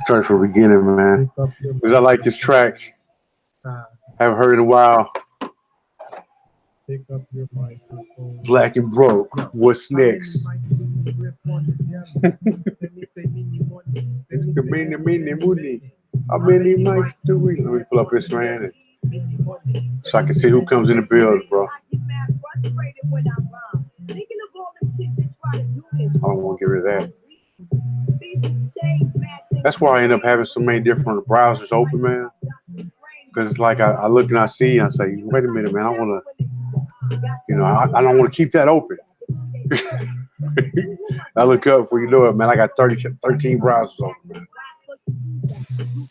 Start from the beginning, man. Because I like this track. Haven't heard in a while. Black and Broke. What's next? It's the mini money. How many mics do we? Let me pull up this man so I can see who comes in the building, bro. I don't want to get rid of that. That's why I end up having so many different browsers open, man. Because it's like I look and I see and I say, wait a minute, man, I want to, I don't want to keep that open. I look up before you know it, man. I got 13 browsers open, man.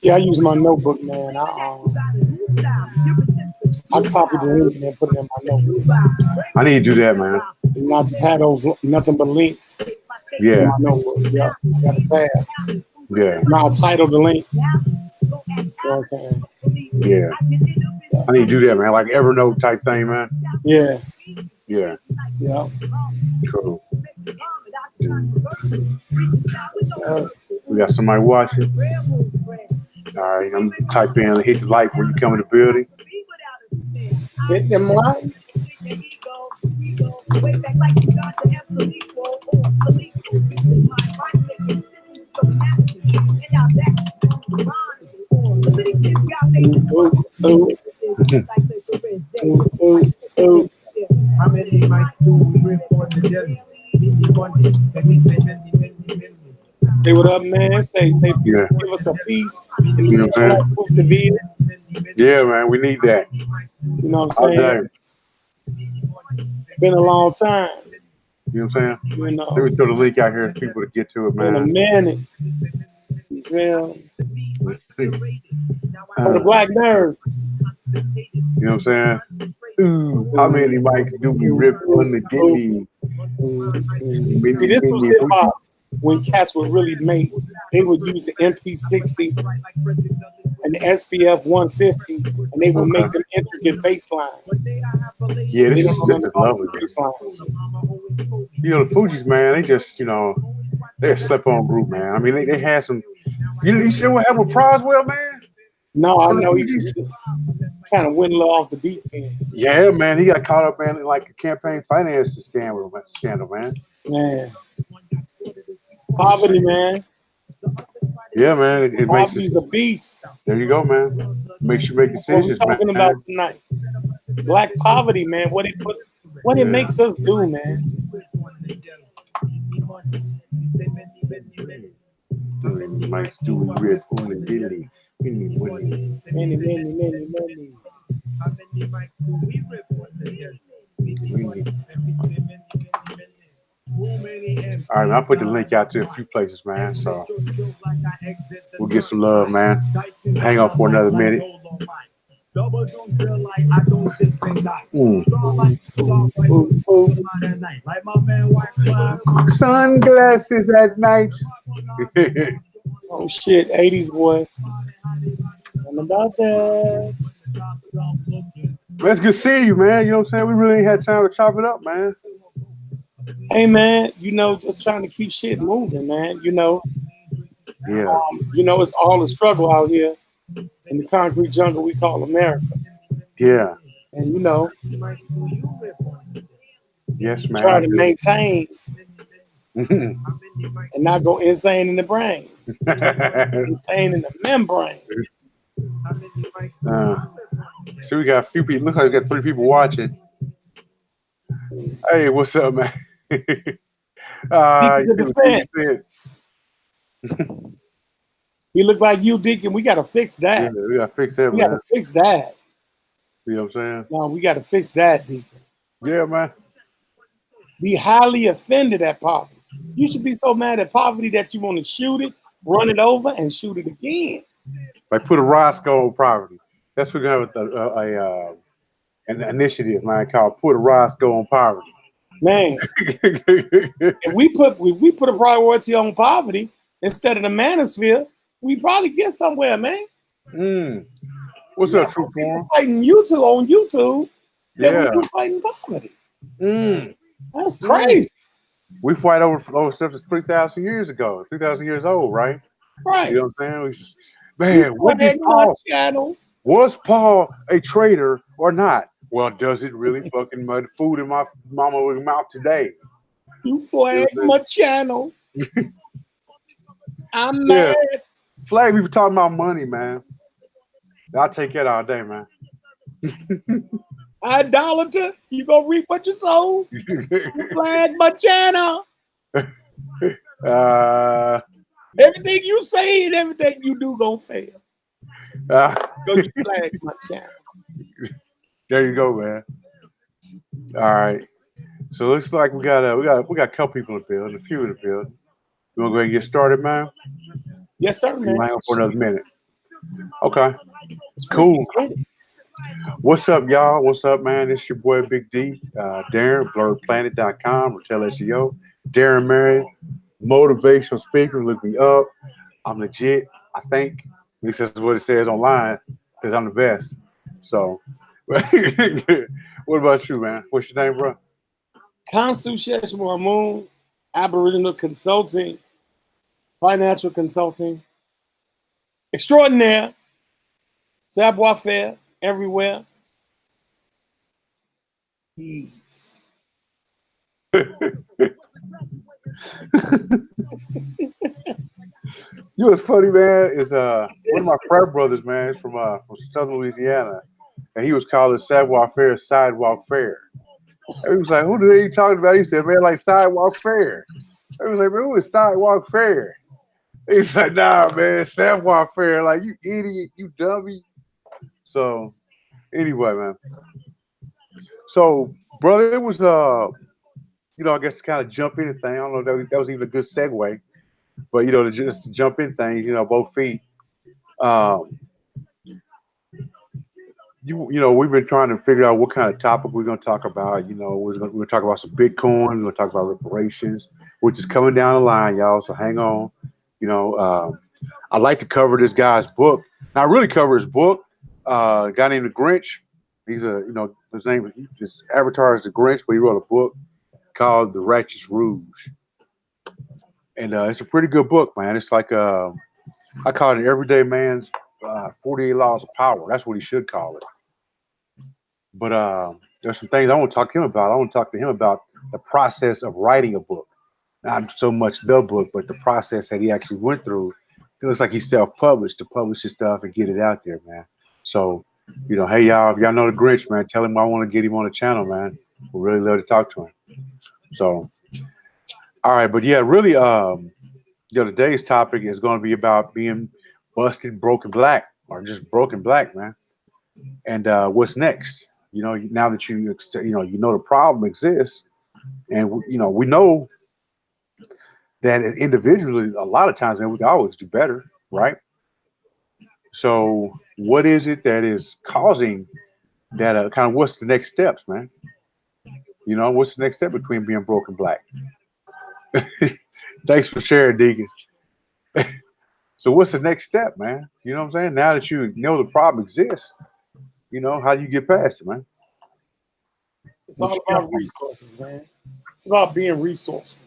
Yeah, I use my notebook, man. I copy the link and then put it in my notebook. I need to do that, man. And I just have those nothing but links. Yeah. In my notebook. Yeah, I got a tab. Yeah. And I'll title the link. You know what I'm saying? Yeah. I need to do that, man. Like Evernote type thing, man. Yeah. Yeah. Yeah. Cool. So, we got somebody watching. All right, I'm gonna type in, hit the like when you come in the building. Hit them lights. How many mics do we rip on the jelly? Hey, what up, man? Say, Yeah. give us a piece. And You know what I'm saying? Yeah, man, we need that. You know what I'm saying? Been a long time. You know what I'm saying? You know. Let me throw the link out here for people to get to it, man. In a minute. You feel? For the black nerds. You know what I'm saying? Ooh, how many mics do we rip on the giddy? See, this was hip hop when cats would really make. They would use the MP60 and the SPF 150, and they would make them intricate bass lines. Yeah, this is lovely. You know, the Fugees, man, they just, they're a slip-on group, man. I mean, they had some. You see what happened with Proswell, man? No, I know he kind of went a little off the deep end. Yeah, man, he got caught up in like a campaign finance scandal, man. Man, poverty, man. Yeah, man, it makes poverty's a beast. There you go, man. Makes you make decisions. What we're talking about tonight, black poverty, man. What it makes us do, man. Mike's doing red on the dilly. Many. All right, I'll put the link out to a few places, man. So we'll get some love, man. Hang on for another minute. Sunglasses at night. Oh shit, 80s boy. What about that? That's good seeing you, man. You know what I'm saying? We really ain't had time to chop it up, man. Hey, man, just trying to keep shit moving, man. Yeah. It's all a struggle out here in the concrete jungle we call America. Yeah. And, yes, man. Try to maintain and not go insane in the brain. Insane in the membrane. So we got a few people. Looks like we got 3 people watching. Hey, what's up, man? You look like you, Deacon. We gotta fix that. Yeah, we gotta fix that. We gotta fix that. You know what I'm saying? No, we gotta fix that, Deacon. Yeah, man. Be highly offended at poverty. You should be so mad at poverty that you want to shoot it, run it over, and shoot it again. Like put a Roscoe on poverty. That's what we're gonna have an initiative, man, called "Put a Roscoe on Poverty." Man, if we put a priority on poverty instead of the manosphere, we probably get somewhere, man. What's up, True Form? Fighting YouTube on YouTube. That we fighting poverty. That's crazy. We fight over stuff that's 3,000 years ago, 3,000 years old, right? Right. You know what I'm saying? Man, what did channel? was Paul a traitor or not? Well, does it really fucking mud food in my mama's mouth today? You flagged my channel. I'm Yeah. mad. Flag me for talking about money, man. I'll take that all day, man. Idolater, you gonna reap what you sow. You flag my channel. Everything you say and everything you do gonna fail. Go you flag my channel. There you go, man. All right. So looks like we got a couple people in the building, a few in the building. You wanna go ahead and get started, man? Yes, sir, man. You hang on for another minute. Okay. Cool. What's up, y'all? What's up, man? It's your boy Big D, Darren, Blerdplanet.com, Retail SEO. Darren Marion, motivational speaker. Look me up. I'm legit, I think. At least that's what it says online, because I'm the best. So, what about you, man? What's your name, bro? Kansu Sheshmamoon, Aboriginal Consulting, Financial Consulting, Extraordinaire, Savoir Faire, everywhere. Peace. You know what's funny, man, is one of my frat brothers, man, is from Southern Louisiana, and he was called a Savoir Faire Sidewalk Fair. And he was like, "Who the hell are you talking about?" He said, "Man, like Sidewalk Fair." I was like, "Man, who is Sidewalk Fair?" He's like, "Nah, man, Savoir Fair. Like, you idiot, you dummy." So, anyway, man. So, brother, it was I guess to kind of jump in thing. I don't know if that was even a good segue, but just to jump in things, both feet. We've been trying to figure out what kind of topic we're going to talk about. We're going to talk about some Bitcoin. We're going to talk about reparations, which is coming down the line, y'all. So hang on. I like to cover this guy's book. Now, I really cover his book. A guy named the Grinch. He's his name is just advertised the Grinch, but he wrote a book called The Righteous Rouge. And it's a pretty good book, man. It's like I call it an everyday man's 48 laws of power. That's what he should call it. But there's some things I want to talk to him about. I want to talk to him about the process of writing a book. Not so much the book, but the process that he actually went through. It looks like he self-published to publish his stuff and get it out there, man. So, hey, y'all, if y'all know the Grinch, man, tell him I want to get him on the channel, man. We'd really love to talk to him. So, all right, but yeah, really, today's topic is going to be about being busted, broken black, or just broken black, man. And what's next? Now that you know the problem exists, and we know that individually, a lot of times, man, we can always do better, right? So, what is it that is causing that? Kind of, what's the next steps, man? What's the next step between being broken black? Thanks for sharing, Deacon. So, what's the next step, man? You know what I'm saying? Now that you know the problem exists, how do you get past it, man? It's all about resources, man. It's about being resourceful.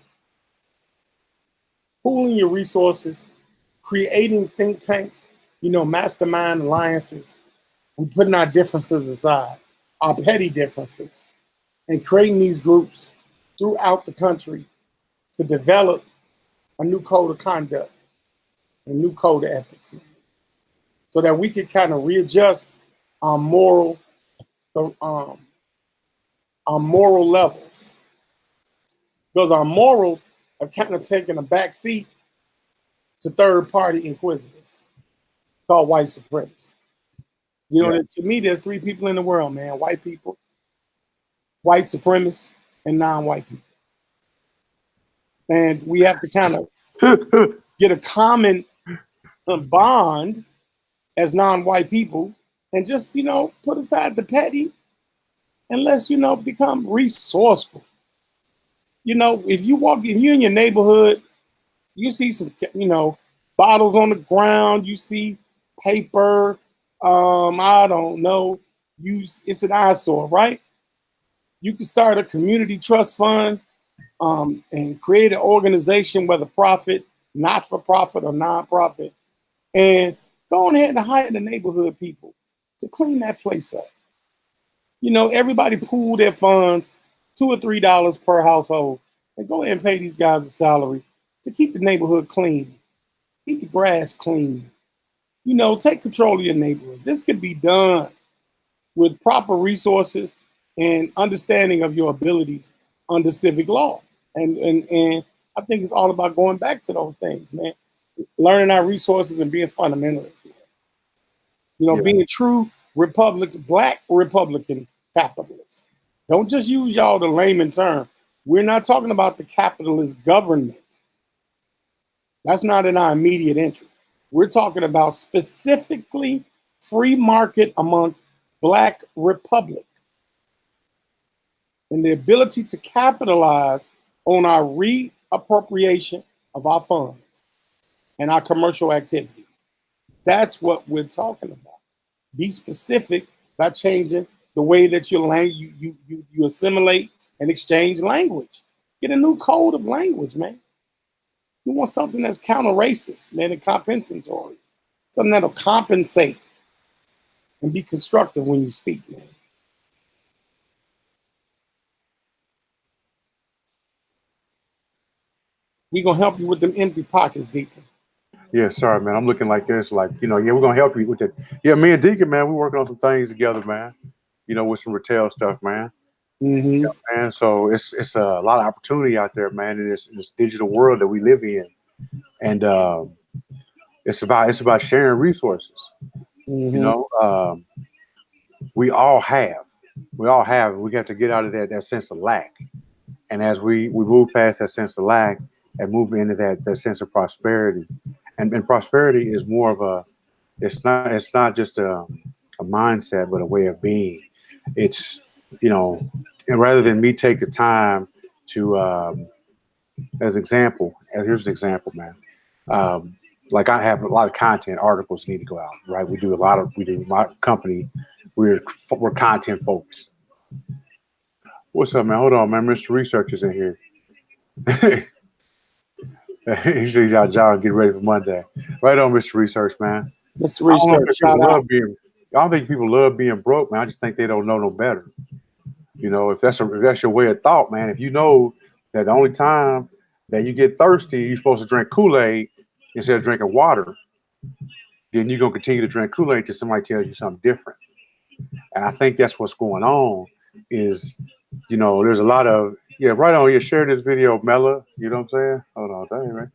Pooling your resources, creating think tanks, mastermind alliances. We're putting our differences aside, our petty differences, and creating these groups throughout the country to develop a new code of conduct, a new code of ethics, man, so that we could kind of readjust our moral levels, because our morals have kind of taken a back seat to third-party inquisitors called white supremacists. To me, there's three people in the world, man: white people, white supremacists, and non-white people. And we have to kind of get a common bond as non-white people, and just put aside the petty, and let's become resourceful. If you're in your neighborhood, you see some bottles on the ground, you see paper, I don't know, it's an eyesore, right? You can start a community trust fund and create an organization, whether profit, not-for-profit or non-profit, and go on ahead and hire the neighborhood people to clean that place up. You know, everybody pool their funds, $2 or $3 per household, and go ahead and pay these guys a salary to keep the neighborhood clean, keep the grass clean. You know, take control of your neighborhood. This could be done with proper resources and understanding of your abilities under civic law. And I think it's all about going back to those things, man. Learning our resources and being fundamentalists, man. You know, being true Republican, Black Republican capitalists. Don't just use y'all the layman term. We're not talking about the capitalist government. That's not in our immediate interest. We're talking about specifically free market amongst Black Republic and the ability to capitalize on our reappropriation of our funds and our commercial activity. That's what we're talking about. Be specific by changing the way that you assimilate and exchange language. Get a new code of language, man. You want something that's counter-racist, man, and compensatory. Something that'll compensate and be constructive when you speak, man. We're going to help you with them empty pockets, Deacon. Yeah, sorry, man. I'm looking like this, like, you know, yeah, we're going to help you with it. Yeah, me and Deacon, man, we're working on some things together, man. You know, with some retail stuff, man. Mm-hmm. Yeah, man. So it's a lot of opportunity out there, man, in this digital world that we live in. And it's about sharing resources. Mm-hmm. You know, we all have. We got to get out of that sense of lack. And as we move past that sense of lack and move into that sense of prosperity, and prosperity is more of a, it's not just a mindset, but a way of being. It's, you know, and rather than me take the time to, here's an example, man. Like I have a lot of content articles need to go out, right? We do my company, we're content focused. What's up, man? Hold on, man. Mr. Research is in here. He's out job, get ready for Monday. Right on, Mr. Research, man. Mr. Research, shout out. I don't think people love being broke, man. I just think they don't know no better. You know, if that's your way of thought, man. If you know that the only time that you get thirsty, you're supposed to drink Kool-Aid instead of drinking water, then you're gonna continue to drink Kool-Aid till somebody tells you something different. And I think that's what's going on. Is, you know, there's a lot of, yeah, right on. You share this video, Mella. You know what I'm saying? Hold on, dang, man.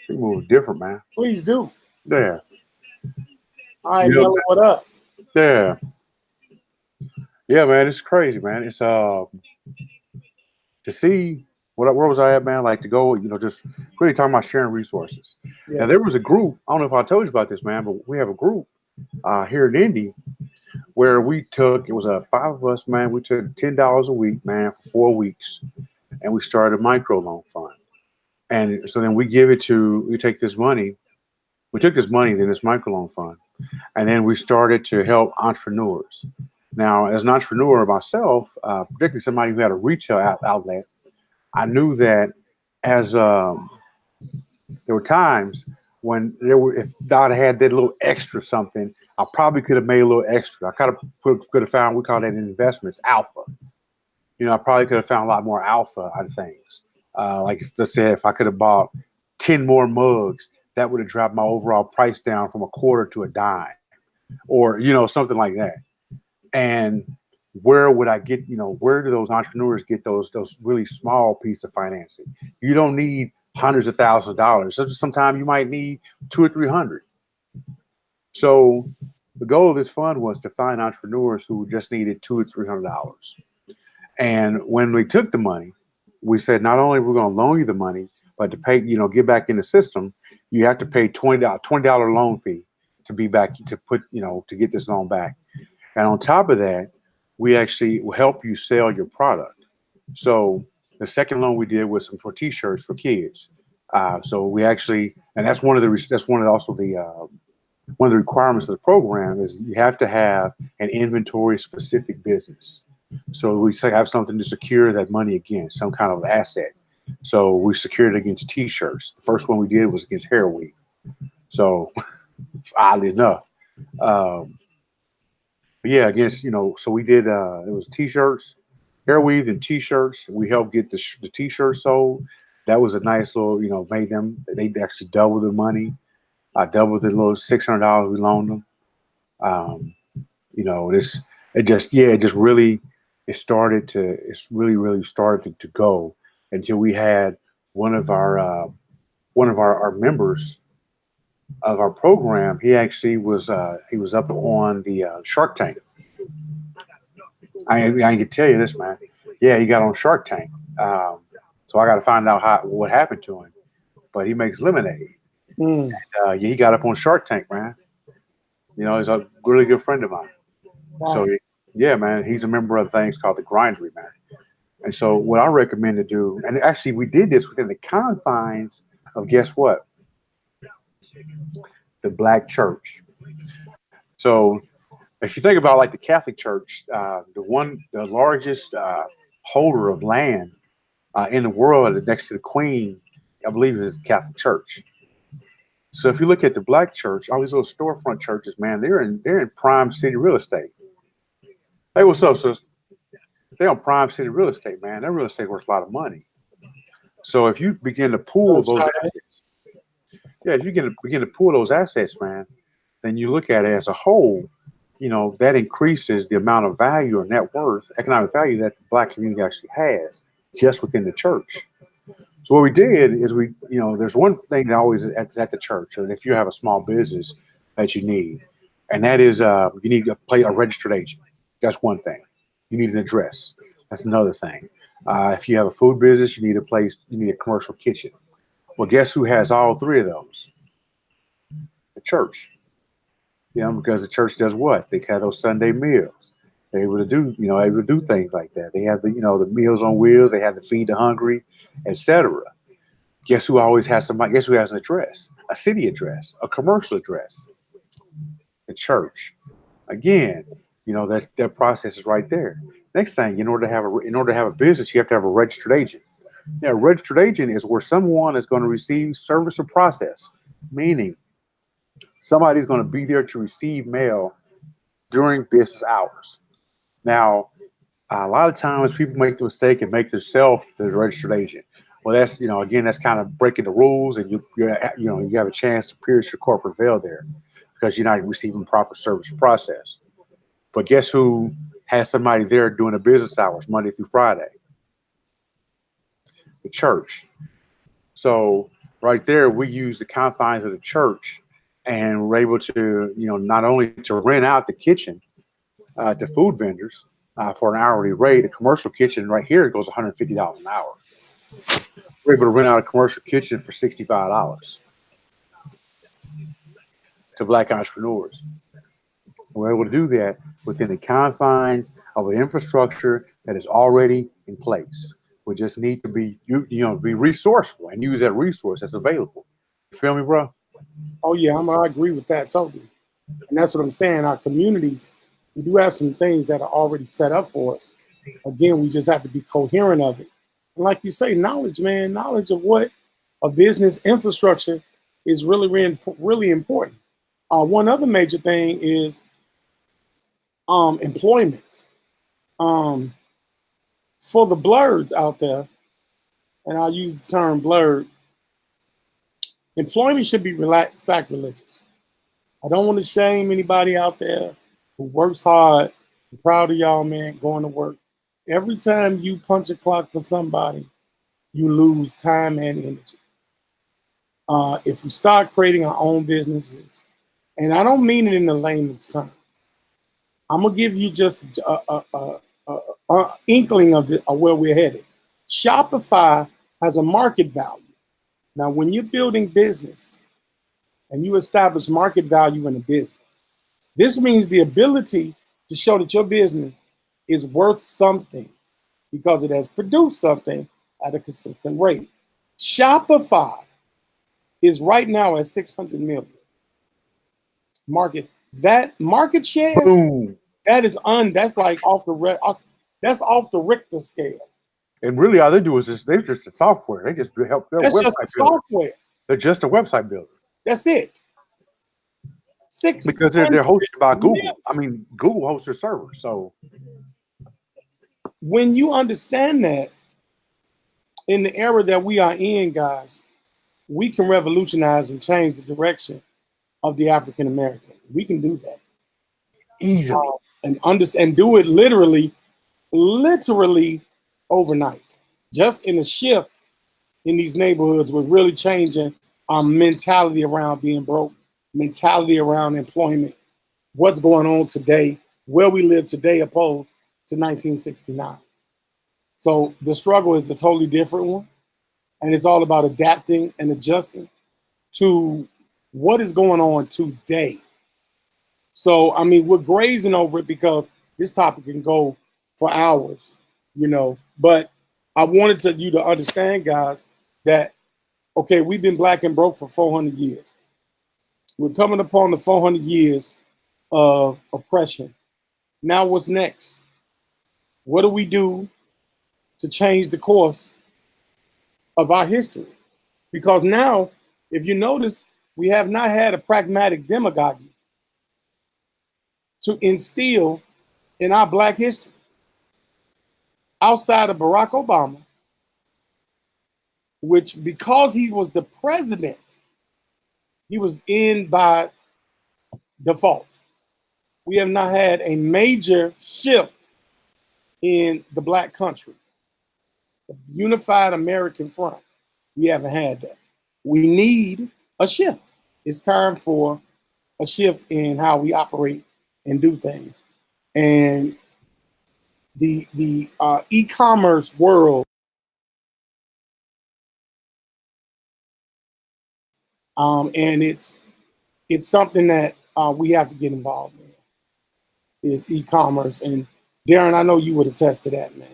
She moves different, man. Please do. Yeah. All right, Mella, what up? Yeah. Yeah, man, it's crazy, man. It's to see where was I at, man? Like to go, you know, just really talking about sharing resources. Yes. Now there was a group. I don't know if I told you about this, man, but we have a group here in Indy where we took. It was 5 of us, man. We took $10 a week, man, for 4 weeks, and we started a microloan fund. And so then we take this money. We took this money in this microloan fund, and then we started to help entrepreneurs. Now, as an entrepreneur myself, particularly somebody who had a retail outlet, I knew that as there were times when if God had that little extra something, I probably could have made a little extra. I kind of could have found, we call that in investments, alpha. You know, I probably could have found a lot more alpha on things. Like let's say if I could have bought 10 more mugs, that would have dropped my overall price down from a quarter to a dime, or, you know, something like that. And where would I get, you know, where do those entrepreneurs get those really small piece of financing? You don't need hundreds of thousands of dollars. Sometimes you might need 200 or 300. So the goal of this fund was to find entrepreneurs who just needed $200 or $300. And when we took the money, we said, not only we're going to loan you the money, but to pay, you know, get back in the system, you have to pay $20 loan fee to be back, to put, you know, to get this loan back. And on top of that, we actually will help you sell your product. So the second loan we did was for T-shirts for kids. So we actually, and that's one of the requirements of the program is you have to have an inventory specific business. So we have something to secure that money against, some kind of asset. So we secured it against T-shirts. The first one we did was against hair weave. So oddly enough, but yeah, against so we did. It was T-shirts, hair weave, and T-shirts. We helped get the T-shirts sold. That was a nice little, made them. They actually doubled the money. I doubled the little $600 we loaned them. Um, this it just really it's really started to go until we had one of our members of our program. He actually was up on the Shark Tank. I can tell you this, man. Yeah, he got on Shark Tank. So I got to find out what happened to him. But he makes lemonade. Mm. Yeah, he got up on Shark Tank, man. He's a really good friend of mine. Wow. So yeah, man, he's a member of things called the Grindery, man. And so what I recommend to do, and actually we did this within the confines of, guess what? The Black church. So if you think about like the Catholic Church, the largest holder of land in the world next to the Queen, I believe, is the Catholic Church. So if you look at the Black church, all these little storefront churches, man, they're in prime city real estate. Hey, what's up, sis? They're on prime city real estate, man. That real estate worth a lot of money. So if you begin to pool those assets, if you begin to pool those assets, man, then you look at it as a whole. That increases the amount of value or net worth, economic value that the Black community actually has just within the church. So what we did is there's one thing that always is at the church, and if you have a small business that you need, and that is you need to play a registered agent. That's one thing. You need an address. That's another thing. If you have a food business, you need a commercial kitchen. Well, guess who has all three of those? The church. Because the church does what? They have those Sunday meals. They're able to do things like that. They have the meals on wheels. They have to feed the hungry, etc. Guess who always has somebody? Guess who has an address? A city address, a commercial address. The church. Again, that process is right there. Next thing, in order to have a business, you have to have a registered agent. A registered agent is where someone is going to receive service or process, meaning somebody's going to be there to receive mail during business hours. Now, a lot of times people make the mistake and make themselves the registered agent. Well, that's again, that's kind of breaking the rules, and you have a chance to pierce your corporate veil there because you're not receiving proper service or process. But guess who has somebody there doing the business hours Monday through Friday? The church. So right there, we use the confines of the church, and we're able to, not only to rent out the kitchen to food vendors for an hourly rate. A commercial kitchen right here goes $150 an hour. We're able to rent out a commercial kitchen for $65 to Black entrepreneurs. We're able to do that within the confines of an infrastructure that is already in place. We just need to be resourceful and use that resource that's available. You feel me, bro? Oh yeah, I agree with that totally. And that's what I'm saying. Our communities, we do have some things that are already set up for us. Again, we just have to be coherent of it. And like you say, knowledge, man, knowledge of what a business infrastructure is really important. One other major thing is employment. For the blurs out there, and I'll use the term blurred, employment should be sacrilegious. I don't want to shame anybody out there who works hard. I'm proud of y'all, man, going to work. Every time you punch a clock for somebody, you lose time and energy. If we start creating our own businesses, and I don't mean it in the layman's term, I'm gonna give you just an inkling of where we're headed. Shopify has a market value. Now, when you're building business and you establish market value in a business, this means the ability to show that your business is worth something because it has produced something at a consistent rate. Shopify is right now at 600 million market. That market share, Boom. that's like off the Richter scale. And really, all they do is they're just a software. They just help their That's just the website builder. software. They're just a website builder. That's it. Because they're hosted by Google. million. I mean, Google hosts their server. So When you understand that, in the era that we are in, guys, we can revolutionize and change the direction of the African American. We can do that easily. And do it literally overnight. Just in a shift in these neighborhoods, we're really changing our mentality around being broke, mentality around employment, what's going on today, where we live today opposed to 1969. So the struggle is a totally different one. And it's all about adapting and adjusting to what is going on today. So, I mean, we're grazing over it because this topic can go for hours, but I wanted you to understand, guys, that, okay, we've been black and broke for 400 years. We're coming upon the 400 years of oppression. Now what's next? What do we do to change the course of our history? Because now, if you notice, we have not had a pragmatic demagoguery to instill in our black history. Outside of Barack Obama, which because he was the president, he was in by default. We have not had a major shift in the black country, the unified American front. We haven't had that. We need a shift. It's time for a shift in how we operate and do things. And the e-commerce world, and it's something that we have to get involved in, is e-commerce. And Darren, I know you would attest to that, man.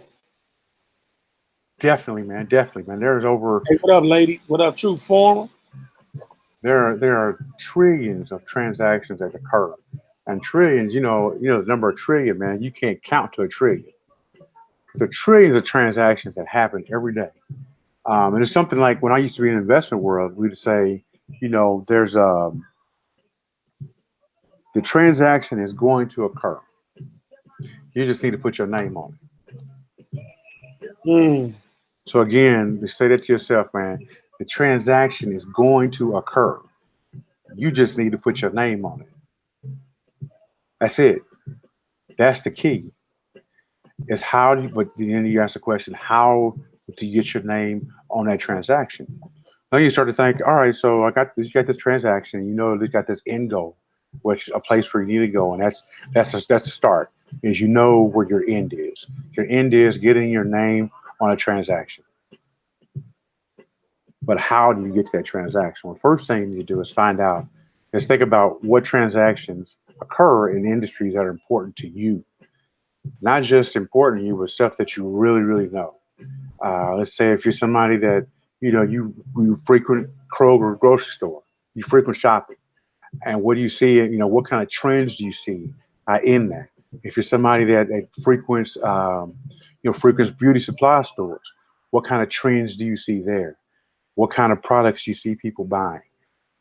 Definitely, man. Definitely, man. There's over. Hey, what up, lady? What up, True Forum? There are trillions of transactions that occur, and trillions. The number of trillion, man. You can't count to a trillion. So trillions of transactions that happen every day. And it's something like when I used to be in the investment world, we'd say, there's the transaction is going to occur. You just need to put your name on it. So again, say that to yourself, man. The transaction is going to occur. You just need to put your name on it. That's it. That's the key. Is how do you, but then you ask the question, how do you get your name on that transaction? Then you start to think, all right, so you got this transaction, you got this end goal, which is a place where you need to go, and that's a start. Is where your end is. Your end is getting your name on a transaction. But how do you get to that transaction? Well, first thing you need to do is find out. Is think about what transactions occur in industries that are important to you. Not just important to you, but stuff that you really, really know. Let's say if you're somebody that, you frequent Kroger grocery store, you frequent shopping. And what do you see? What kind of trends do you see in that? If you're somebody that frequents, frequents beauty supply stores, what kind of trends do you see there? What kind of products do you see people buying?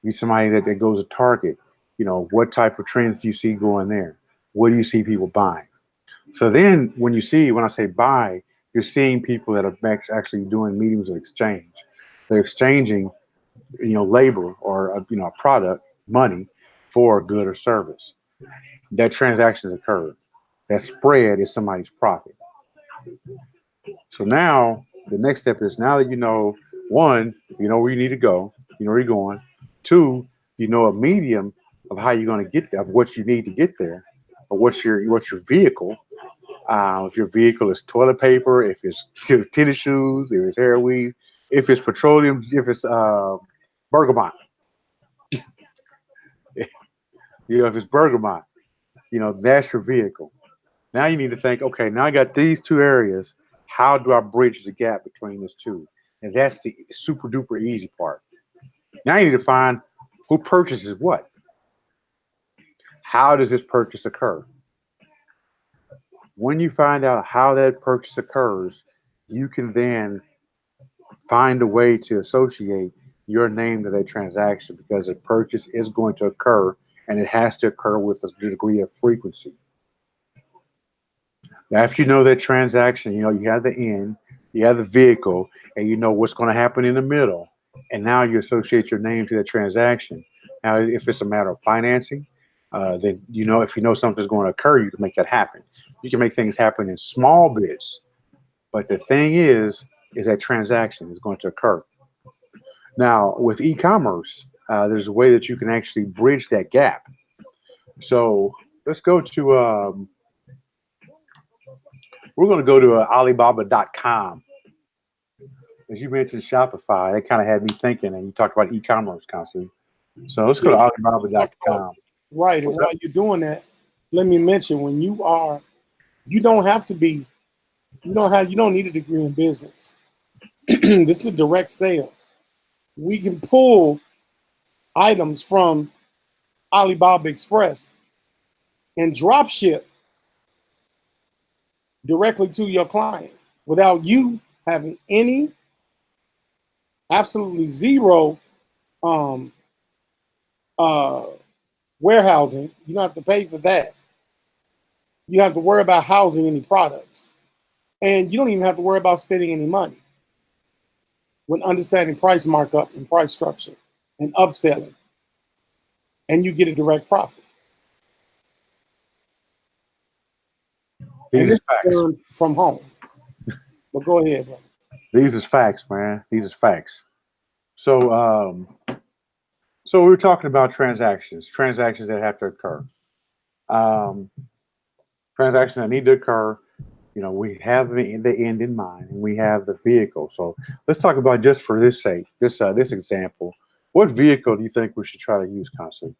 You're somebody that goes to Target, what type of trends do you see going there? What do you see people buying? So then when I say buy, you're seeing people that are actually doing mediums of exchange. They're exchanging, labor or, a product, money for a good or service. That transaction has occurred. That spread is somebody's profit. So now the next step is now that one, where you need to go, where you're going. Two, a medium of how you're going to get there, of what you need to get there, or what's your vehicle. If your vehicle is toilet paper, if it's tennis shoes, if it's hair weave, if it's petroleum, if it's bergamot, if it's bergamot, that's your vehicle. Now you need to think, okay, now I got these two areas. How do I bridge the gap between those two? And that's the super duper easy part. Now you need to find who purchases what. How does this purchase occur? When you find out how that purchase occurs, you can then find a way to associate your name to that transaction because a purchase is going to occur and it has to occur with a degree of frequency. Now, if you know that transaction, you know, you have the end, you have the vehicle, and you know what's going to happen in the middle, and now you associate your name to that transaction. Now, if it's a matter of financing, then you know if you know something's going to occur, you can make that happen. You can make things happen in small bits, but the thing is that transaction is going to occur. Now, with e-commerce, there's a way that you can actually bridge that gap. So let's go to we're going to go to Alibaba.com. As you mentioned Shopify, that kind of had me thinking, and you talked about e-commerce constantly. So let's go to Alibaba.com. Right, and while you're doing that, let me mention when you don't have to be, you don't need a degree in business. This is direct sales. We can pull items from Alibaba Express and drop ship directly to your client without you having absolutely zero warehousing. You don't have to pay for that. You don't have to worry about housing any products. And you don't even have to worry about spending any money when understanding price markup and price structure and upselling. And you get a direct profit. These and is this facts. is done from home. But go ahead, bro. These is facts, man. These is facts. So, so we were talking about transactions that have to occur. Um, Transactions that need to occur. You know, we have the end in mind, and we have the vehicle. So let's talk about just for this sake, this example. What vehicle do you think we should try to use constantly?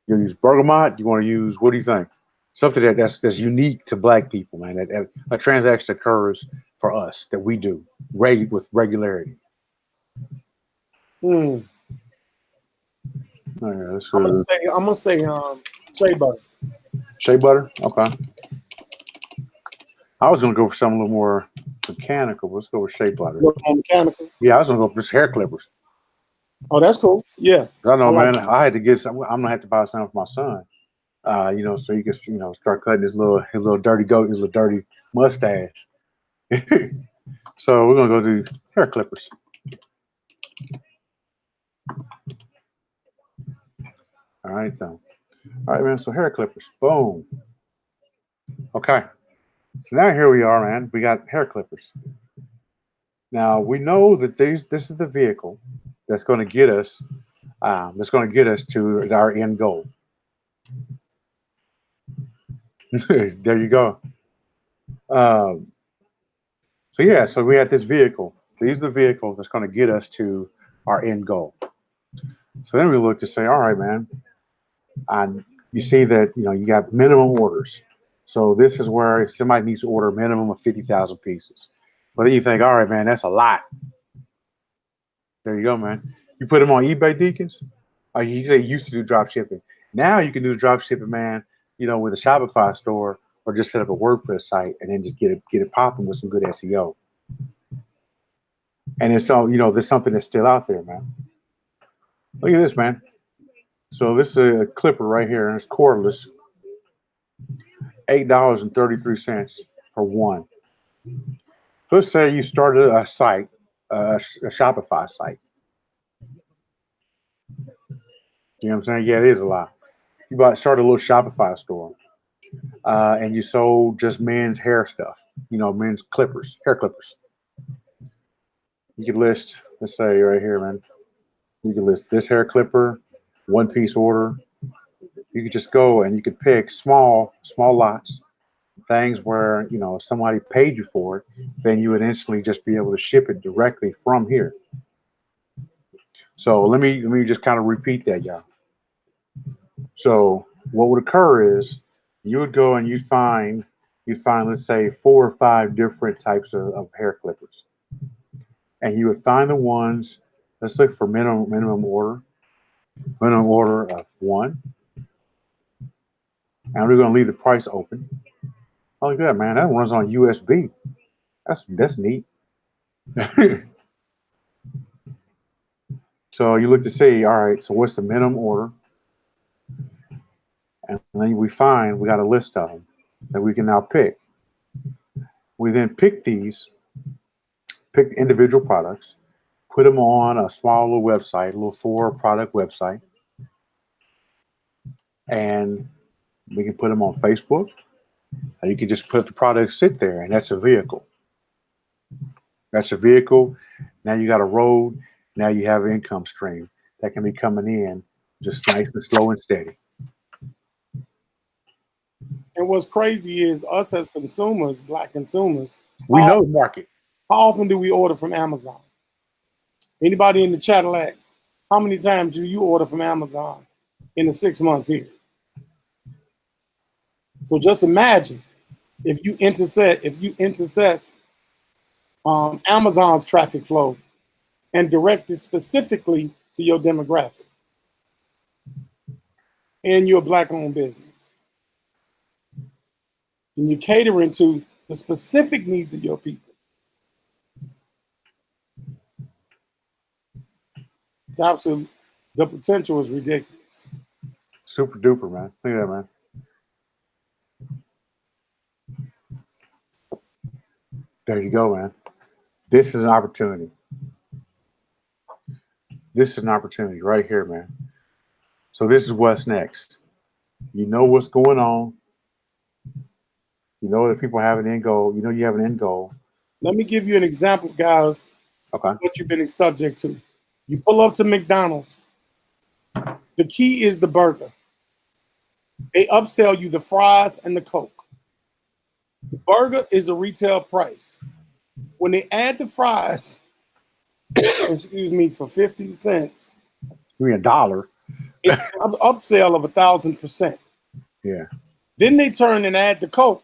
You use Bergamot? You want to use what do you think? Something that's unique to Black people, man. That a transaction occurs for us that we do with regularity. Hmm. All right, I'm gonna say shea butter. Shea butter? Okay. I was gonna go for something a little more mechanical. Let's go with shea butter. Look more mechanical. Yeah, I was gonna go for just hair clippers. Oh, that's cool. Yeah. 'Cause I know, like man. I had to get some. I'm gonna have to buy something for my son. You know, so he can, you know, start cutting his little dirty goat, his little dirty mustache. So we're gonna go do hair clippers. All right, then. All right, man. So hair clippers. Boom. Okay. So now here we are, man. We got hair clippers. Now we know that this is the vehicle that's going to get us to our end goal. There you go. Um, so yeah, so we have this vehicle. These are the vehicles that's going to get us to our end goal. So then we look to say, all right, man. And you see that you got minimum orders. So this is where somebody needs to order a minimum of 50,000 pieces. But then you think, all right, man, that's a lot. There you go, man. You put them on eBay, Deacons. You say you used to do drop shipping. Now you can do drop shipping, man. With a Shopify store or just set up a WordPress site and then just get it popping with some good SEO. And it's so there's something that's still out there, man. Look at this, man. So this is a clipper right here, and it's cordless. $8.33 for one. So let's say you started a site, a Shopify site. You know what I'm saying? Yeah, it is a lot. You started a little Shopify store, and you sold just men's hair stuff. Men's clippers, hair clippers. You could list, let's say right here, man. You could list this hair clipper, one-piece order. You could just go and you could pick small lots, things where if somebody paid you for it, then you would instantly just be able to ship it directly from here. So let me just kind of repeat that, y'all. So what would occur is you would go and you'd find let's say 4 or 5 different types of hair clippers, and you would find the ones. Let's look for minimum order of 1, and we're going to leave the price open. Oh, look at that, man. That runs on USB. That's neat. So you look to see, all right, so what's the minimum order? And then we find we got a list of them that we can now pick. We then pick the individual products, put them on a small little website, a little 4-product website, and we can put them on Facebook. And you can just put the product sit there, and that's a vehicle. That's a vehicle. Now you got a road. Now you have an income stream that can be coming in just nice and slow and steady. And what's crazy is us as consumers, black consumers, We know the market. how often do we order from Amazon? Anybody in the chat lag? How many times do you order from Amazon in a 6-month period? So just imagine if you intercept Amazon's traffic flow and direct it specifically to your demographic, and you're a black-owned business, and you're catering to the specific needs of your people. It's absolute. The potential is ridiculous. Super duper, man. Look at that, man. There you go, man. This is an opportunity. This is an opportunity right here, man. So this is what's next. You know what's going on. You know that people have an end goal. You know you have an end goal. Let me give you an example, guys. Okay. What you've been subject to. You pull up to McDonald's. The key is the burger. They upsell you the fries and the Coke. The burger is a retail price. When they add the fries, excuse me, for 50 cents, Give me $1. it's an upsell of 1,000%. Yeah. Then they turn and add the Coke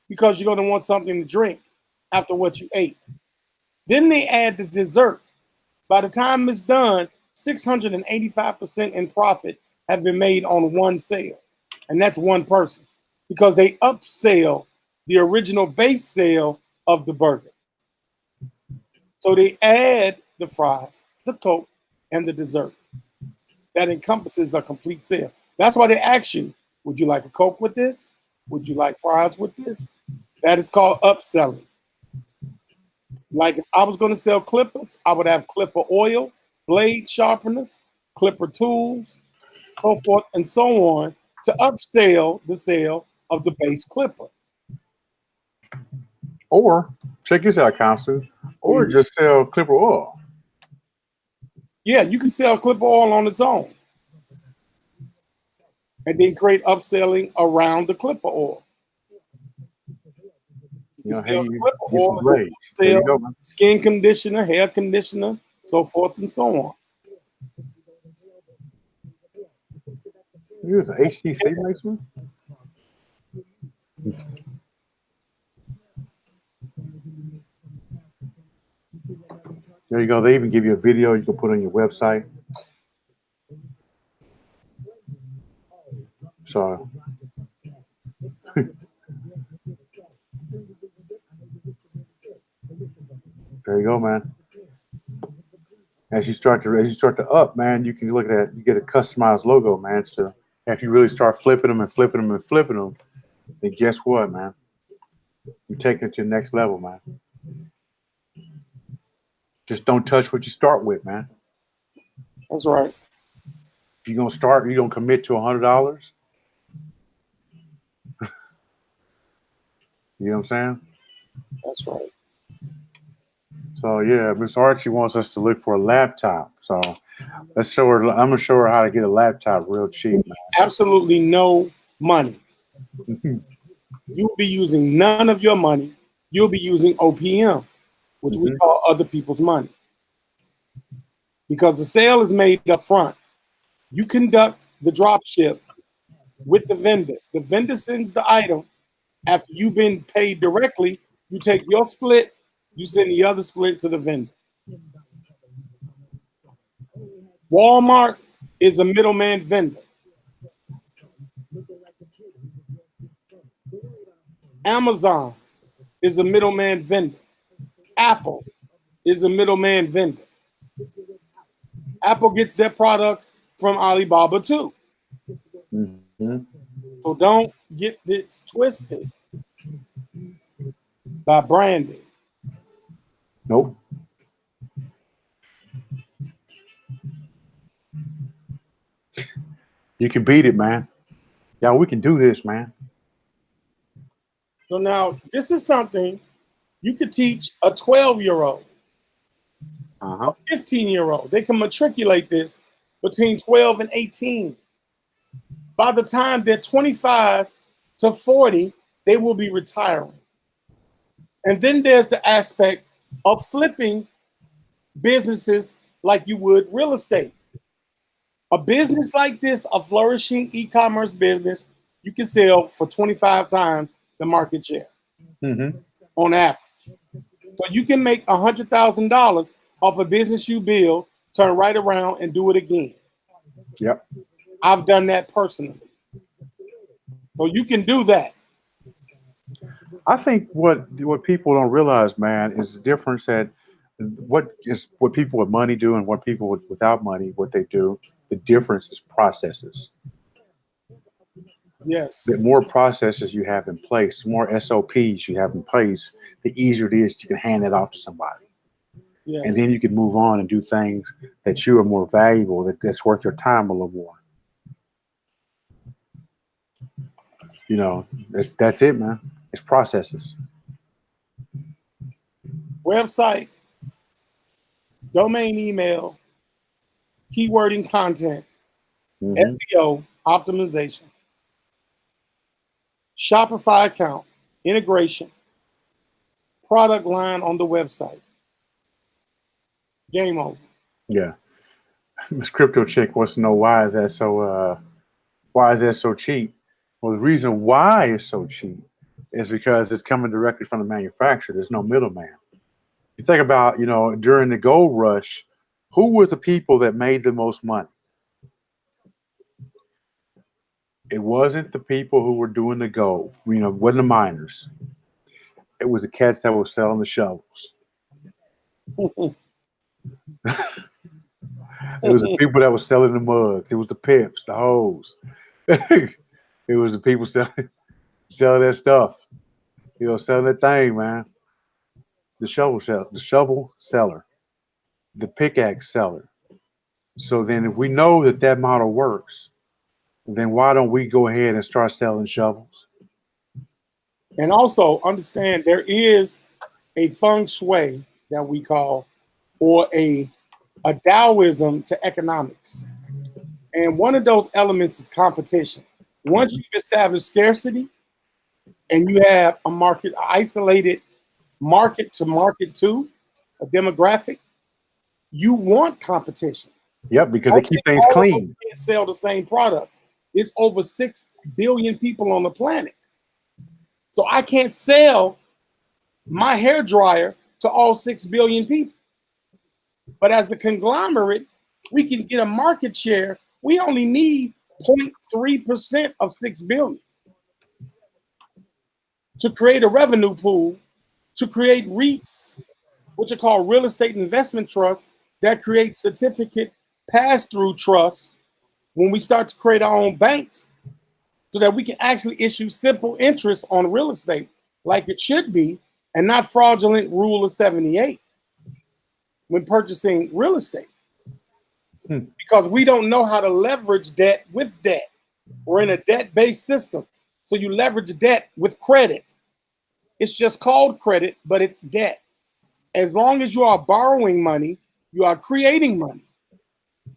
because you're going to want something to drink after what you ate. Then they add the dessert. By the time it's done, 685% in profit have been made on one sale. And that's one person because they upsell the original base sale of the burger. So they add the fries, the Coke, and the dessert. That encompasses a complete sale. That's why they ask you, would you like a Coke with this? Would you like fries with this? That is called upselling. Like if I was going to sell clippers, I would have clipper oil, blade sharpeners, clipper tools, so forth and so on to upsell the sale of the base clipper. Or check this out, Constance. Or just sell clipper oil. Yeah, you can sell clipper oil on its own. And then create upselling around the clipper oil. You know, sell hey, clipper get some oil, blades. There you go, man. skin conditioner, hair conditioner, so forth and so on. You use an HTC mixer? There you go. They even give you a video you can put on your website. So there you go, man. As you start to up, man, you can look at that. You get a customized logo, man. So if you really start flipping them and flipping them and flipping them, then guess what, man? You take it to the next level, man. Just don't touch what you start with, man. That's right. If you're gonna start, you're gonna commit to $100. You know what I'm saying? That's right. So yeah, Miss Archie wants us to look for a laptop. So let's show her. I'm gonna show her how to get a laptop real cheap, man. Absolutely no money. You'll be using none of your money. You'll be using OPM, which we call other people's money. Because the sale is made up front. You conduct the drop ship with the vendor. The vendor sends the item. After you've been paid directly, you take your split, you send the other split to the vendor. Walmart is a middleman vendor. Amazon is a middleman vendor. Apple is a middleman vendor. Apple gets their products from Alibaba too. Mm-hmm. So don't get this twisted by branding. Nope. You can beat it, man. Yeah, we can do this, man. So now this is something you could teach a 12-year-old, a 15-year-old. They can matriculate this between 12 and 18. By the time they're 25 to 40, they will be retiring. And then there's the aspect of flipping businesses like you would real estate. A business like this, a flourishing e-commerce business, you can sell for 25 times the market share on average. So you can make $100,000 off a business you build, turn right around and do it again. Yep. I've done that personally. So you can do that. I think what people don't realize, man, is the difference that what people with money do and what people without money, what they do. The difference is processes. Yes. The more processes you have in place, the more SOPs you have in place, the easier it is you can hand it off to somebody. Yes. And then you can move on and do things that you are more valuable, that's worth your time a little more. You know, that's it, man. It's processes. Website, domain email, keywording content, SEO optimization, Shopify account, integration, product line on the website. Game over. Yeah. This crypto chick wants to know why is that so cheap? Well, the reason why it's so cheap is because it's coming directly from the manufacturer. There's no middleman. You think about, during the gold rush, who were the people that made the most money? It wasn't the people who were doing the gold, wasn't the miners. It was the cats that were selling the shovels. It was the people that were selling the mugs. It was the pimps, the hoes. It was the people selling that stuff. Selling that thing, man. The shovel seller, the pickaxe seller. So then if we know that model works, then why don't we go ahead and start selling shovels? And also understand there is a feng shui that we call, or a Taoism to economics. And one of those elements is competition. Once you've established scarcity and you have a market, isolated market to a demographic, you want competition. Yep, because they keep things clean. Can't sell the same products. It's over 6 billion people on the planet. So I can't sell my hair dryer to all 6 billion people. But as a conglomerate, we can get a market share. We only need 0.3% of 6 billion to create a revenue pool, to create REITs, which are called real estate investment trusts, that create certificate pass-through trusts when we start to create our own banks, so that we can actually issue simple interest on real estate like it should be, and not fraudulent Rule of 78 when purchasing real estate. Because we don't know how to leverage debt with debt. We're in a debt-based system. So you leverage debt with credit. It's just called credit, but it's debt. As long as you are borrowing money, you are creating money.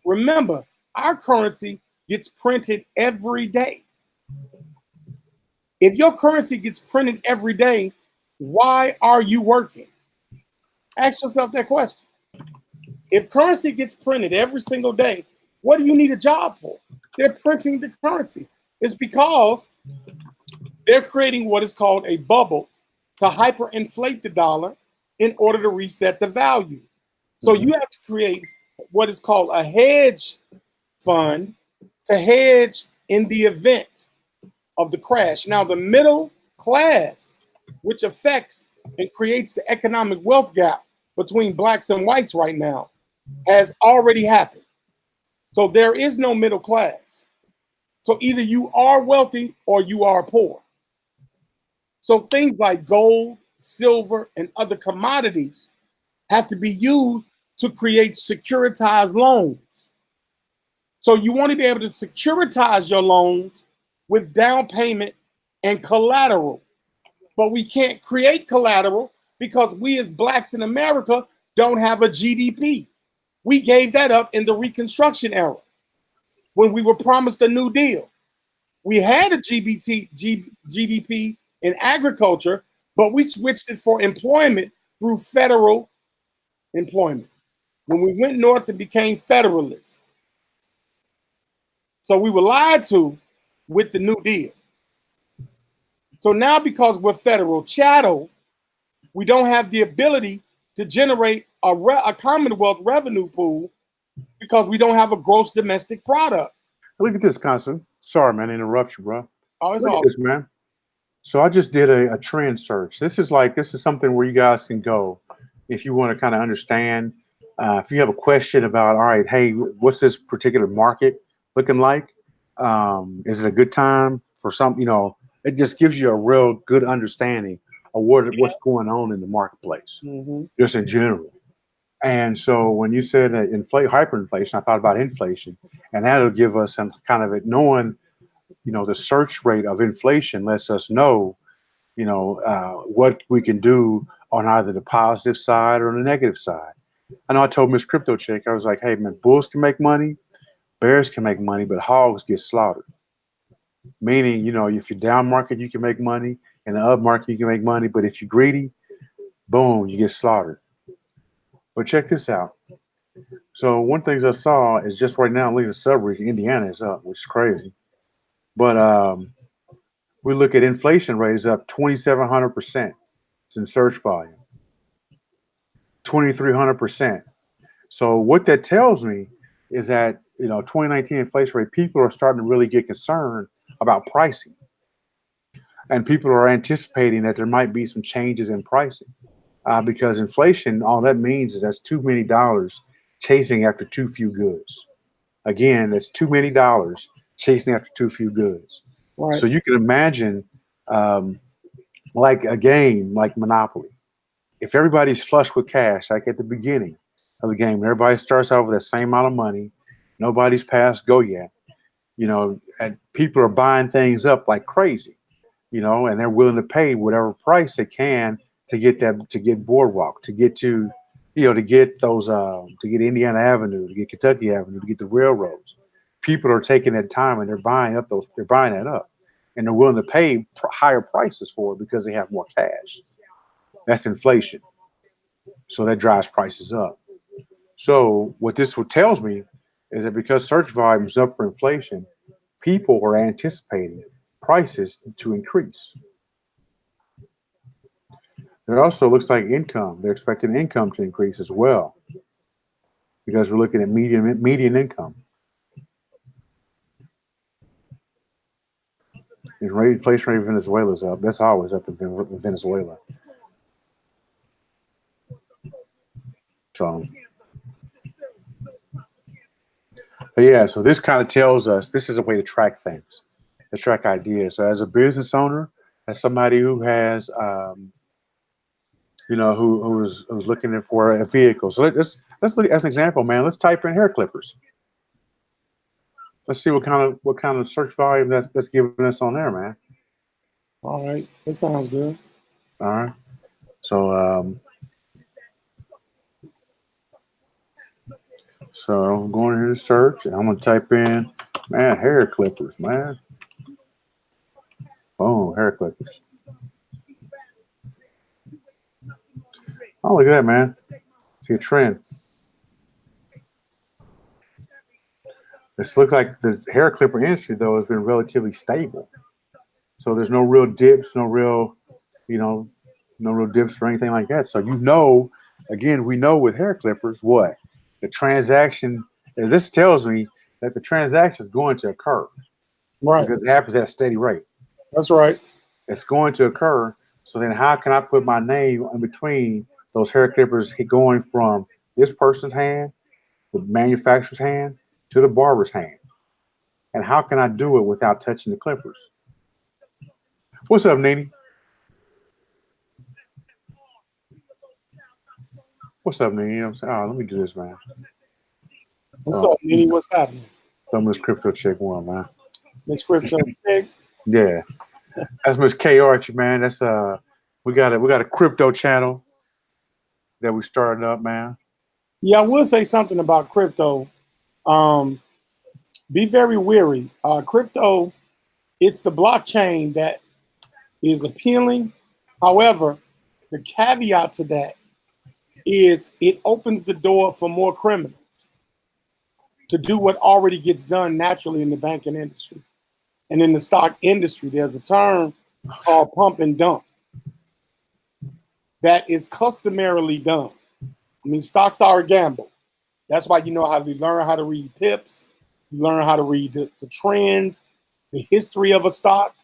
Remember, our currency gets printed every day. If your currency gets printed every day, why are you working? Ask yourself that question. If currency gets printed every single day, what do you need a job for? They're printing the currency. It's because they're creating what is called a bubble to hyperinflate the dollar in order to reset the value. So you have to create what is called a hedge fund to hedge in the event of the crash. Now, the middle class, which affects and creates the economic wealth gap between blacks and whites right now has already happened. So there is no middle class. So either you are wealthy or you are poor. So things like gold, silver, and other commodities have to be used to create securitized loans. So you want to be able to securitize your loans with down payment and collateral. But we can't create collateral because we as blacks in America don't have a GDP. We gave that up in the Reconstruction era when we were promised a New Deal. We had a GDP in agriculture, but we switched it for employment through federal employment. When we went north, it became federalists. So we were lied to with the New Deal. So now, because we're federal chattel, we don't have the ability to generate a Commonwealth revenue pool because we don't have a gross domestic product. Look at this, Constant. Sorry, man, interrupt you, bro. Oh, it's Look all at this, man. So I just did a trend search. This is something where you guys can go if you want to kind of understand. If you have a question about, all right, hey, what's this particular market looking like? Is it a good time for some? It just gives you a real good understanding of what's going on in the marketplace, just in general. And so when you said that hyperinflation, I thought about inflation, and that'll give us some kind of it knowing. The search rate of inflation lets us know, what we can do on either the positive side or the negative side. I know I told Miss Crypto Chick, I was like, hey, man, bulls can make money, bears can make money, but hogs get slaughtered. Meaning, if you're down market, you can make money. In the up market, you can make money. But if you're greedy, boom, you get slaughtered. But check this out. So one thing I saw is just right now, look at the sub-region, Indiana is up, which is crazy. But we look at inflation rate is up 2,700% in search volume, 2,300%. So what that tells me is that 2019 inflation rate, people are starting to really get concerned about pricing, and people are anticipating that there might be some changes in pricing because inflation, all that means is that's too many dollars chasing after too few goods. Again, that's too many dollars chasing after too few goods. right. So you can imagine, like a game like Monopoly. If everybody's flush with cash, like at the beginning of the game, everybody starts out with the same amount of money. Nobody's past go yet, and people are buying things up like crazy, and they're willing to pay whatever price they can to get Boardwalk, to get to, to get those, to get Indiana Avenue, to get Kentucky Avenue, to get the railroads. People are taking that time and they're buying that up, and they're willing to pay higher prices for it because they have more cash. That's inflation. So that drives prices up. So what this tells me is that because search volume is up for inflation, people are anticipating prices to increase. It also looks like income. They're expecting income to increase as well because we're looking at median income. The inflation rate of Venezuela is up. That's always up in Venezuela. So, but yeah, so this kind of tells us this is a way to track things, to track ideas. So as a business owner, as somebody who has, who's looking for a vehicle. So let's look as an example, man. Let's type in hair clippers. Let's see what kind of search volume that's giving us on there, man. All right, that sounds good. All right. So I'm going here to search, and I'm going to type in, man, hair clippers, man. Oh, hair clippers. Oh, look at that, man. See a trend. This looks like the hair clipper industry, though, has been relatively stable. So there's no real dips, no real dips or anything like that. So again, we know with hair clippers what the transaction. This tells me that the transaction is going to occur, Right, because it happens at a steady rate. that's right. It's going to occur So then how can I put my name in between those hair clippers going from this person's hand, the manufacturer's hand, to the barber's hand? And how can I do it without touching the clippers? What's up, Nene? What's up, Nene? You know what I'm saying? Oh, let me do this, man. What's up, Nene? What's happening? Some Miss Crypto Chick one, man. Miss Crypto Chick? Yeah. That's Miss K Archie, man. That's we got a crypto channel that we started up, man. Yeah, I will say something about crypto. Be very wary. Crypto, it's the blockchain that is appealing. However, the caveat to that is it opens the door for more criminals to do what already gets done naturally in the banking industry. And in the stock industry, there's a term called pump and dump that is customarily done. I mean, stocks are a gamble. That's why you know how we learn how to read pips, you learn how to read the trends, the history of a stock.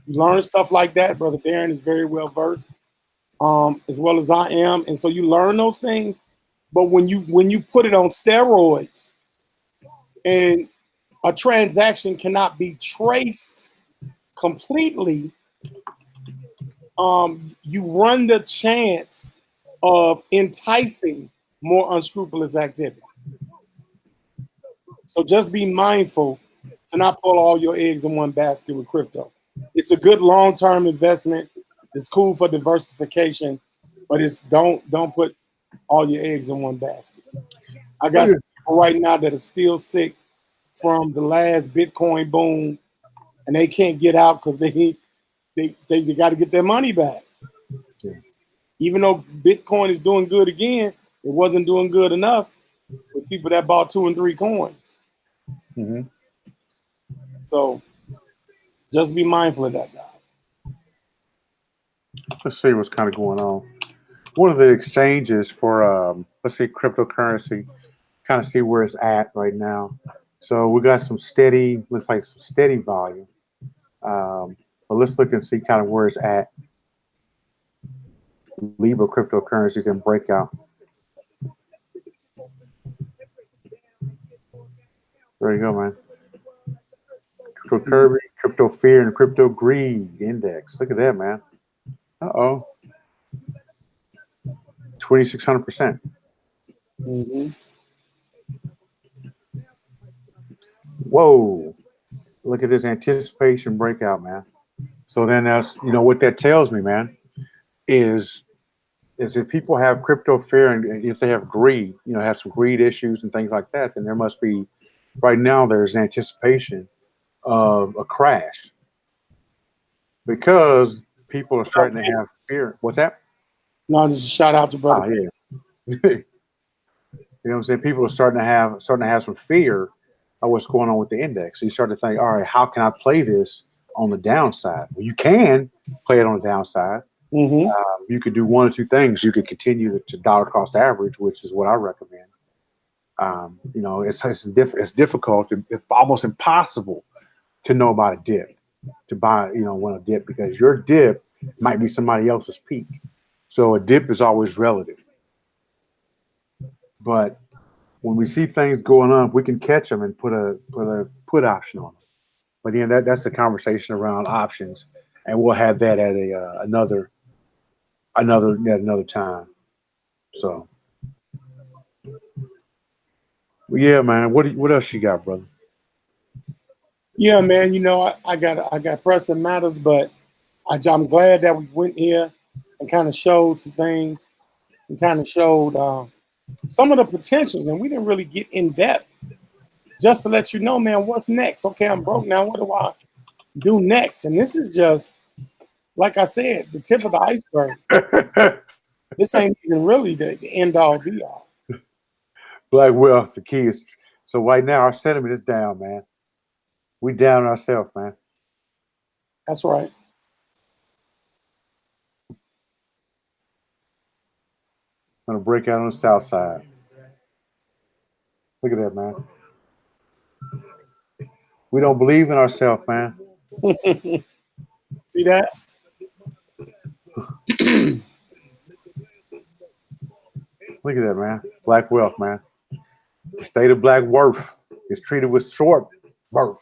You learn stuff like that. Brother Darren is very well versed, as well as I am. And so you learn those things. But when you put it on steroids and a transaction cannot be traced completely, you run the chance of enticing more unscrupulous activity. So just be mindful to not put all your eggs in one basket with crypto. It's a good long-term investment. It's cool for diversification, but it's don't put all your eggs in one basket. I got some people right now that are still sick from the last Bitcoin boom, and they can't get out because they got to get their money back. Yeah. Even though Bitcoin is doing good again, it wasn't doing good enough with people that bought 2 and 3 coins. Mm-hmm. So just be mindful of that, guys. Let's see what's kind of going on. One of the exchanges for let's see, cryptocurrency, kind of see where it's at right now. So we got some steady, looks like some steady volume. But let's look and see kind of where it's at. Libra cryptocurrencies and breakout. There you go, man. Crypto Kirby, crypto fear, and crypto greed index. Look at that, man. 2,600%. Mm-hmm. Whoa. Look at this anticipation breakout, man. So then that's, what that tells me, man, is if people have crypto fear and if they have greed, have some greed issues and things like that, then there must be, right now, there's anticipation of a crash because people are starting to have fear. What's that? No, just a shout out to brother. Oh, yeah. You know what I'm saying? People are starting to have some fear of what's going on with the index. So you start to think, all right, how can I play this on the downside? Well, you can play it on the downside. Mm-hmm. You could do one or two things. You could continue to dollar cost average, which is what I recommend. It's difficult, it's almost impossible to know about a dip, to buy, when a dip, because your dip might be somebody else's peak. So a dip is always relative. But when we see things going up, we can catch them and put a put option on them. But then that's the conversation around options, and we'll have that at another time. So, yeah, man. What else you got, brother? Yeah, man. I got pressing matters, but I'm glad that we went here and kind of showed some things and kind of showed some of the potentials, and we didn't really get in depth. Just to let you know, man, what's next? Okay, I'm broke now. What do I do next? And this is just, like I said, the tip of the iceberg. This ain't even really the end all be all. Black wealth, the key is. So right now, our sentiment is down, man. We down ourselves, man. That's right. I'm gonna break out on the south side. Look at that, man. We don't believe in ourselves, man. See that? Look at that, man. Black wealth, man. The state of black worth is treated with short birth.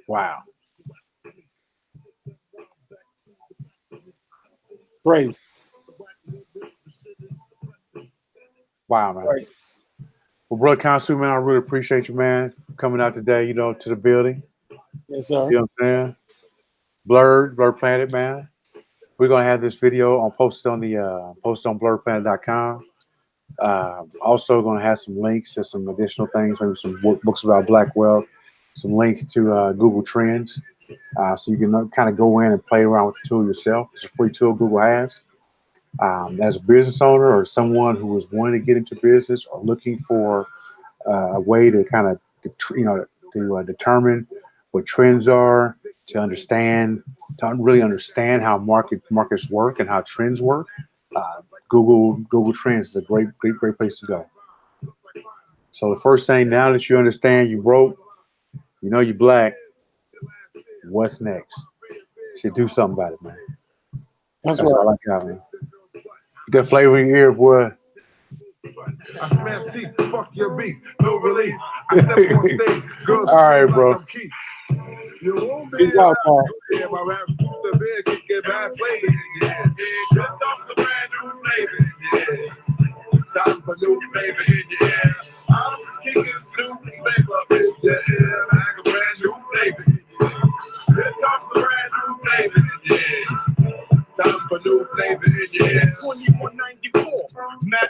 Wow. Crazy. Wow, man. Crazy. Well, brother Consul, man, I really appreciate you, man, coming out today, you know, to the building. Yes, sir. You know what I'm saying? Blerd Planet, man. We're gonna have this video posted on Blerdplanet.com. Also gonna have some links to some additional things, maybe some books about black wealth, some links to Google Trends, so you can kind of go in and play around with the tool yourself. It's a free tool Google has. As a business owner or someone who is wanting to get into business or looking for a way to kind of, determine what trends are, to really understand how markets work and how trends work. Google Trends is a great place to go. So the first thing, now that you understand you broke, you know you black, what's next? You should do something about it, man. That's That's right. all I got, man. Get that flavor in your ear, boy. I smash deep, fuck your beef, no relief. I step on stage, girls All right, bro. like I'm Keith. You won't be Peace out, Paul. yeah, my rap's too severe, kick it bad flavor. Yeah, just off the brand new flavor. Yeah, time for new flavor. Yeah, I'm kicking new flavor. Yeah, like a brand new flavor. Just off the brand new flavor. Yeah, time for new flavor. Yeah, 2194, Mac.